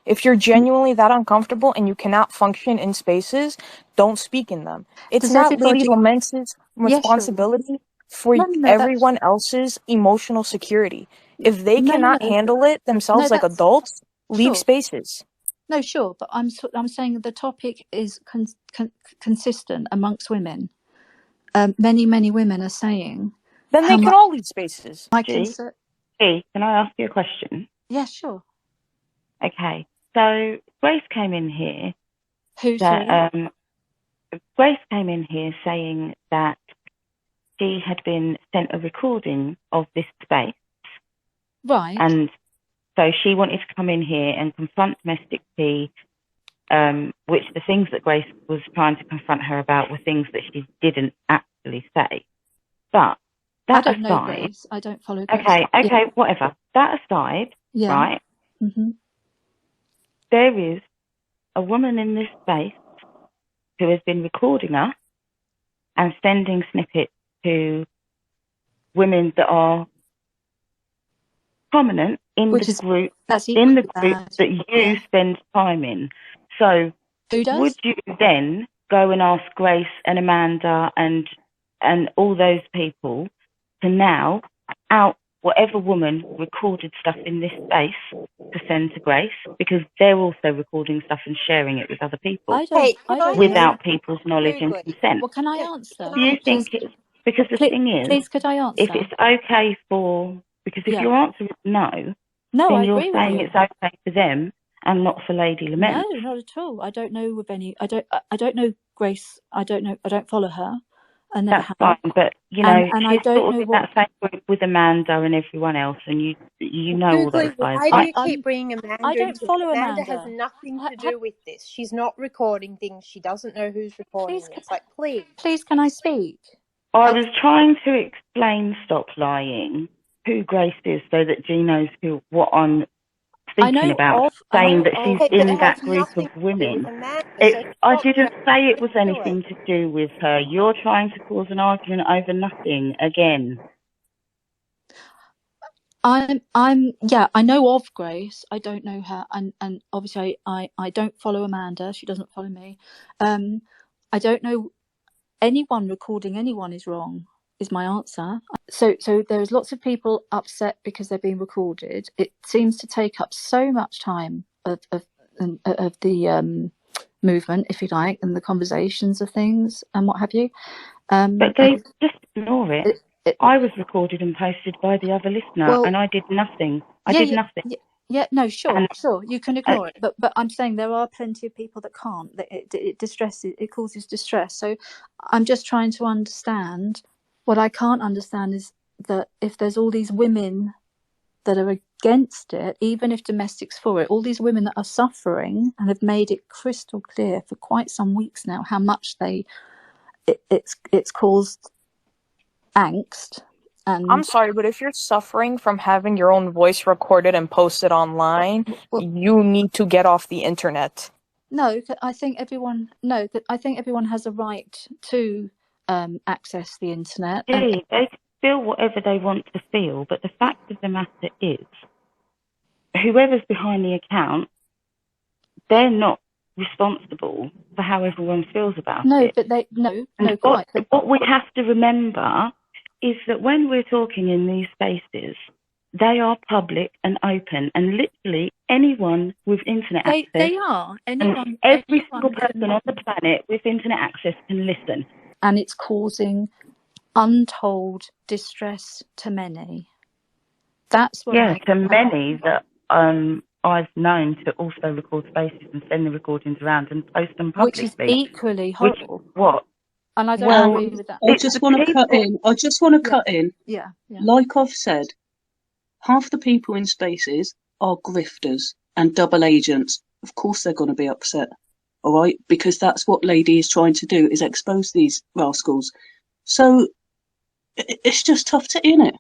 If you're genuinely that uncomfortable and you cannot function in spaces, don't speak in them. It's not Lady Lament's responsibility for everyone else's emotional security. If they cannot handle it themselves like adults, leave spaces. No, sure, but I'm saying the topic is consistent amongst women. Many women are saying. Then they can all leave spaces. Can I ask you a question? Yeah, sure. Okay, so Grace came in here. Grace came in here saying that she had been sent a recording of this space. Right. And so she wanted to come in here and confront domestic tea, which the things that Grace was trying to confront her about were things that she didn't actually say. But that I don't aside, know Grace. I don't follow Grace. Okay, whatever. That aside, right? Mm-hmm. There is a woman in this space who has been recording us and sending snippets to women that are prominent in the group that you spend time in. So would you then go and ask Grace and Amanda and all those people to now out whatever woman recorded stuff in this space to send to Grace, because they're also recording stuff and sharing it with other people without people's knowledge and consent? Well, can I answer? Do you think it's because the thing is, please, could I answer? If it's okay for, because if your answer is no, then you're saying it's okay for them and not for Lady Lament. No, not at all. I don't know of any. I don't know Grace. I don't follow her. That's fine, but you know, and I don't know that same group with Amanda and everyone else, and you know all those guys. Why do you keep bringing Amanda? I don't follow Amanda. Amanda has nothing to do with this. She's not recording things. She doesn't know who's recording it. It's like, please, can I speak? I was trying to explain, stop lying, who Grace is, so that G knows what I'm speaking about, saying that she's in that group of women. I didn't say it was anything to do with her. You're trying to cause an argument over nothing again. I know of Grace. I don't know her, and obviously I don't follow Amanda. She doesn't follow me. I don't know anyone recording anyone is wrong. Is my answer. So there's lots of people upset because they're being recorded. It seems to take up so much time of the movement, if you like, and the conversations of things and what have you. But they just ignore it. I was recorded and posted by the other listener, and I did nothing. I did nothing. Yeah, no, sure, you can ignore it, but I'm saying there are plenty of people that can't. It distresses. It causes distress. So I'm just trying to understand. What I can't understand is that if there's all these women that are against it, even if domestic's for it, all these women that are suffering and have made it crystal clear for quite some weeks now how much it's caused angst. And I'm sorry, but if you're suffering from having your own voice recorded and posted online, you need to get off the internet. No, I think everyone has a right to access the internet. They can feel whatever they want to feel, but the fact of the matter is, whoever's behind the account, they're not responsible for how everyone feels about it. What we have to remember is that when we're talking in these spaces, they are public and open, and literally anyone with internet access. They are. Every single person on the planet with internet access can listen. And it's causing untold distress to many. That's what many that I've known to also record spaces and send the recordings around and post them publicly. Which is equally horrible. And I don't agree with that. I just want to cut in. Yeah. Like I've said, half the people in spaces are grifters and double agents. Of course they're going to be upset. All right, because that's what Lady is trying to do, is expose these rascals. So it's just tough to in it.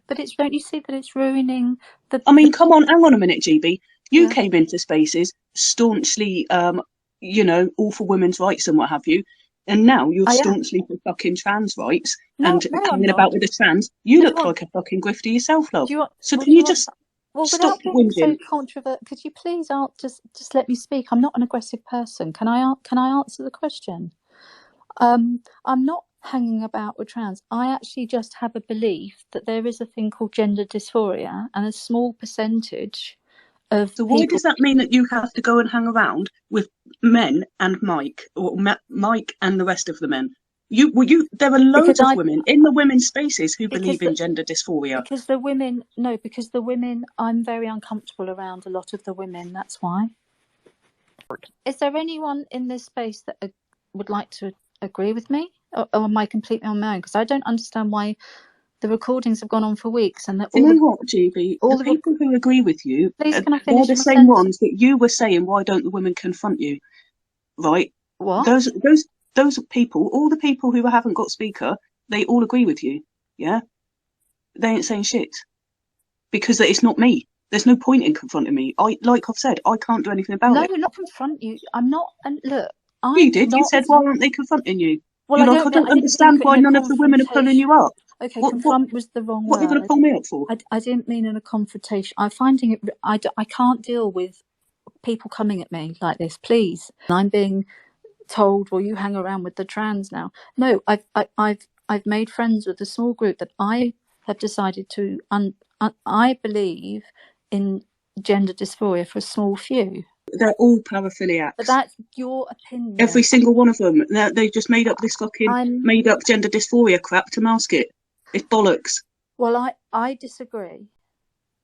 But don't you see that it's ruining the... I mean, come on, hang on a minute, GB. You came into spaces staunchly, all for women's rights and what have you. And now you're staunchly for fucking trans rights and coming about with the trans. You look like a fucking grifter yourself, love. Can you just Well, Stop without being so whinging. controversial, could you please just let me speak? I'm not an aggressive person. Can I answer the question? I'm not hanging about with trans. I actually just have a belief that there is a thing called gender dysphoria, and a small percentage of So why does that mean that you have to go and hang around with men and Mike, or Mike and the rest of the men? There are loads of women in the women's spaces who believe in gender dysphoria. Because the women, I'm very uncomfortable around a lot of the women. That's why. Is there anyone in this space that would like to agree with me, or am I completely on my own? Because I don't understand why the recordings have gone on for weeks, and that you know what, GB? The people who agree with you, please, can I they're finish the same ones that you were saying, why don't the women confront you? Right? What? Those people, all the people who haven't got speaker, they all agree with you. Yeah? They ain't saying shit. Because it's not me. There's no point in confronting me. Like I've said, I can't do anything about it. No, not confront you. I'm not. And look, you did. You said, why aren't they confronting you? Well, You're I don't understand why none of the women are pulling you up. Okay, confront was the wrong word. What are you going to pull me up for? I didn't mean in a confrontation. I'm finding it. I can't deal with people coming at me like this. Please, I'm being told, well, you hang around with the trans now. No, I've made friends with a small group that I have decided to. I believe in gender dysphoria for a small few. They're all paraphiliacs. But that's your opinion. Every single one of them. They just made up this fucking made up gender dysphoria crap to mask it. It's bollocks. Well, I disagree.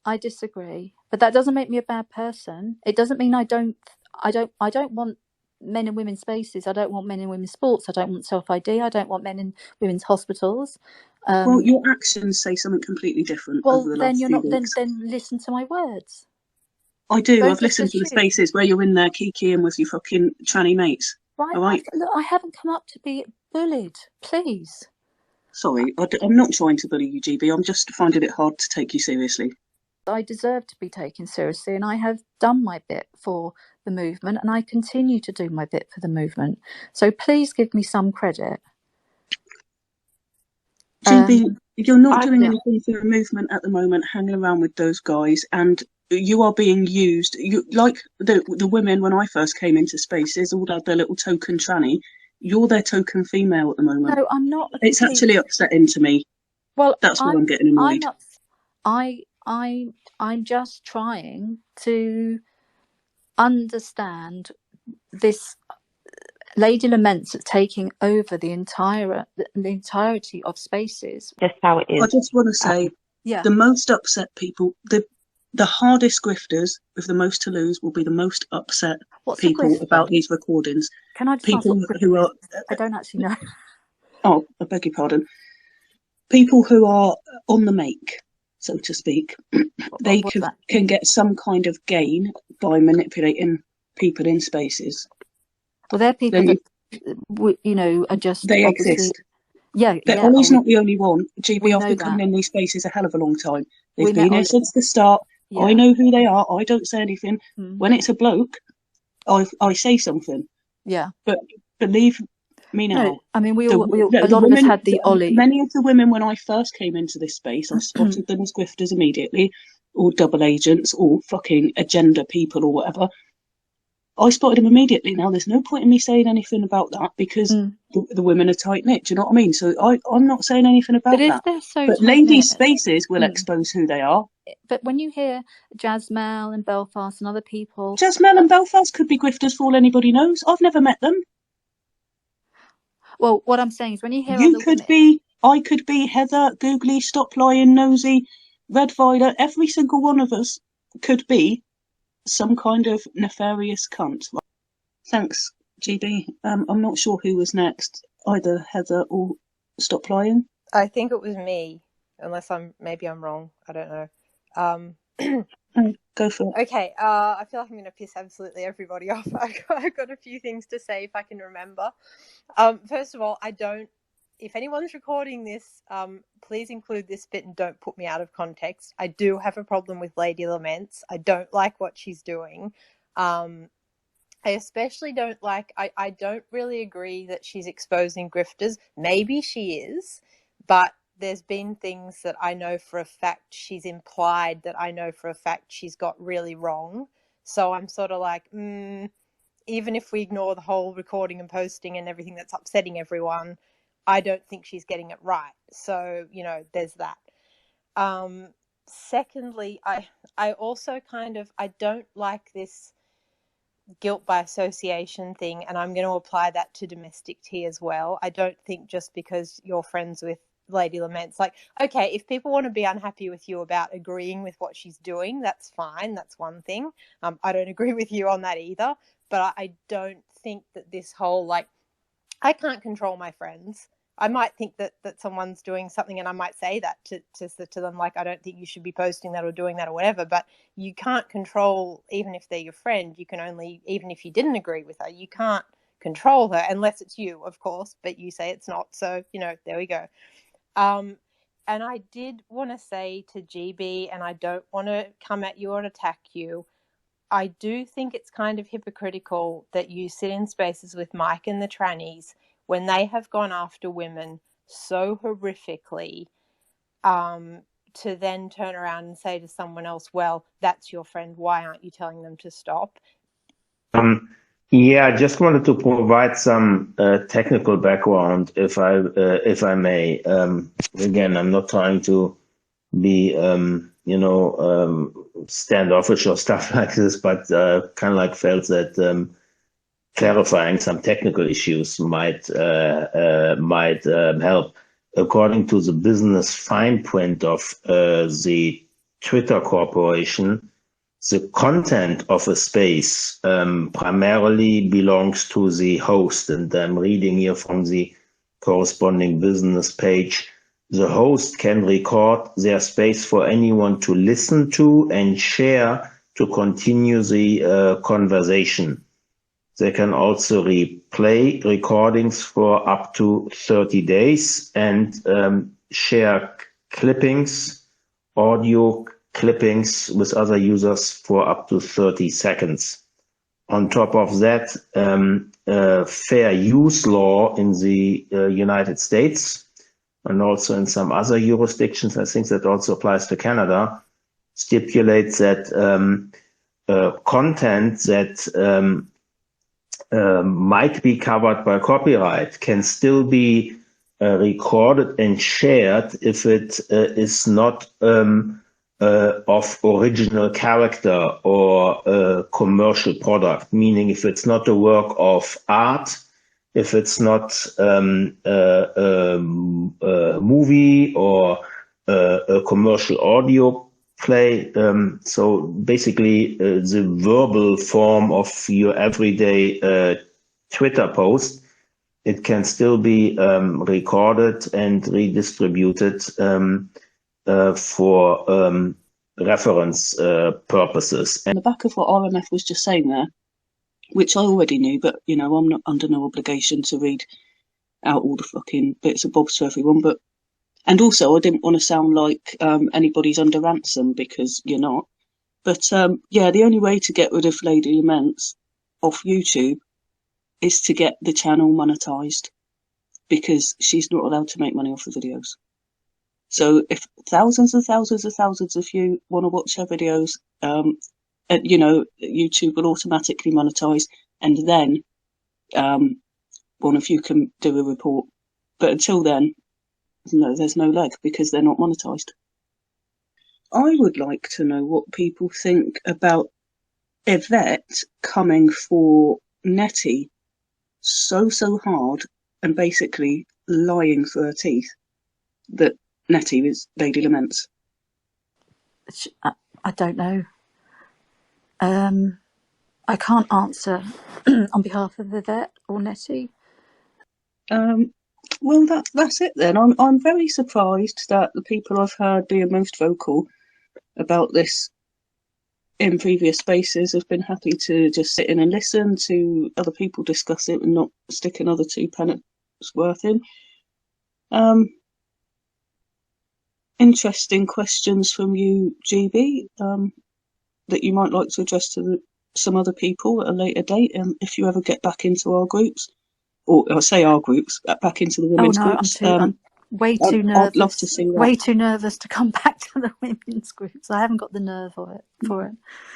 But that doesn't make me a bad person. It doesn't mean I don't want men and women's spaces. I don't want men in women's sports. I don't want self-ID. I don't want men in women's hospitals. Well, your actions say something completely different. Well, over the then last you're few not. weeks. Then listen to my words. I do. I've listened to the spaces where you're in there kikiing with your fucking tranny mates. Right. All right. Look, I haven't come up to be bullied. Please. Sorry, I'm not trying to bully you, GB. I'm just finding it hard to take you seriously. I deserve to be taken seriously, and I have done my bit for the movement, and I continue to do my bit for the movement. So please give me some credit. GB, you're not doing anything for the movement at the moment, hanging around with those guys, and you are being used. Like the women when I first came into spaces, all had their little token tranny. You're their token female at the moment. No, I'm not. It's actually upsetting to me. Well, that's why I'm getting annoyed. I'm just trying to understand this. Lady Laments taking over the entirety of spaces. Just how it is. I just want to say, the most upset people, the hardest grifters with the most to lose will be the most upset people about these recordings. Can I just people who are? I don't actually know. Oh, I beg your pardon. People who are on the make, so to speak, they can get some kind of gain by manipulating people in spaces. Well, they're people that, are just... They exist. Ollie's not the only one. GB, I've been coming in these spaces a hell of a long time. They've been here since the start. Yeah. I know who they are. I don't say anything. When it's a bloke, I say something. Yeah. But believe me now. No, I mean, a lot of us had the Ollie. Many of the women, when I first came into this space, I spotted them as grifters immediately, or double agents, or fucking agenda people, or whatever. I spotted them immediately. Now, there's no point in me saying anything about that because the women are tight-knit. Do you know what I mean? So I'm not saying anything about that. But ladies' spaces will expose who they are. But when you hear Jasmel and Belfast and other people... Jasmel and Belfast could be grifters for all anybody knows. I've never met them. Well, what I'm saying is when you hear I could be Heather, Googly, Stop Lying, Nosy, Red Vider. Every single one of us could be some kind of nefarious cunt. Thanks, GB. I'm not sure who was next, either Heather or Stop Lying. I think it was me, unless maybe I'm wrong. I don't know. Go for it. Okay, I feel like I'm going to piss absolutely everybody off. I've got a few things to say if I can remember. First of all, if anyone's recording this, please include this bit and don't put me out of context. I do have a problem with Lady Laments. I don't like what she's doing. I especially don't like, I don't really agree that she's exposing grifters. Maybe she is, but there's been things that I know for a fact she's implied that I know for a fact she's got really wrong. So I'm sort of like, even if we ignore the whole recording and posting and everything that's upsetting everyone, I don't think she's getting it right. So, there's that. Secondly, I also I don't like this guilt by association thing, and I'm going to apply that to domestic tea as well. I don't think just because you're friends with Lady Lament's, like, okay, if people want to be unhappy with you about agreeing with what she's doing, that's fine. That's one thing. I don't agree with you on that either, but I don't think that this whole, like, I can't control my friends. I might think that someone's doing something, and I might say that to them, like, I don't think you should be posting that or doing that or whatever, but you can't control, even if they're your friend, you can only, even if you didn't agree with her, you can't control her unless it's you, of course, but you say it's not. So, there we go. And I did want to say to GB, and I don't want to come at you or attack you, I do think it's kind of hypocritical that you sit in spaces with Mike and the trannies when they have gone after women so horrifically, to then turn around and say to someone else, well, that's your friend, why aren't you telling them to stop? Yeah, I just wanted to provide some technical background, if I may. Again, I'm not trying to be, standoffish or stuff like this, but kind of like felt that clarifying some technical issues might help. According to the business fine print of the Twitter Corporation, the content of a space primarily belongs to the host, and I'm reading here from the corresponding business page. The host can record their space for anyone to listen to and share to continue the conversation. They can also replay recordings for up to 30 days and share clippings, audio clippings with other users for up to 30 seconds. On top of that, fair use law in the United States and also in some other jurisdictions, I think that also applies to Canada, stipulates that content that might be covered by copyright can still be recorded and shared if it is not of original character or a commercial product, meaning if it's not a work of art, if it's not a movie or a commercial audio play. So basically the verbal form of your everyday Twitter post, it can still be recorded and redistributed for reference purposes. On the back of what RMF was just saying there, which I already knew, but I'm not under no obligation to read out all the fucking bits of bobs to everyone. And also I didn't want to sound like anybody's under ransom, because you're not. But yeah, the only way to get rid of Lady Laments off YouTube is to get the channel monetized, because she's not allowed to make money off the videos. So if thousands and thousands and thousands of you want to watch her videos, YouTube will automatically monetize, and then one of you can do a report. But until then, no, there's no leg, because they're not monetized. I would like to know what people think about Yvette coming for Nettie so hard and basically lying through her teeth that Nettie is Lady Laments. I don't know. I can't answer on behalf of Yvette or Nettie. Well, that's it then. I'm very surprised that the people I've heard being most vocal about this in previous spaces have been happy to just sit in and listen to other people discuss it and not stick another 2 pence worth in. Interesting questions from you, GB, that you might like to address to some other people at a later date, if you ever get back into our groups, or I say our groups, back into the women's groups. way too nervous. I'd love to see that. Way too nervous to come back to the women's groups. I haven't got the nerve for it.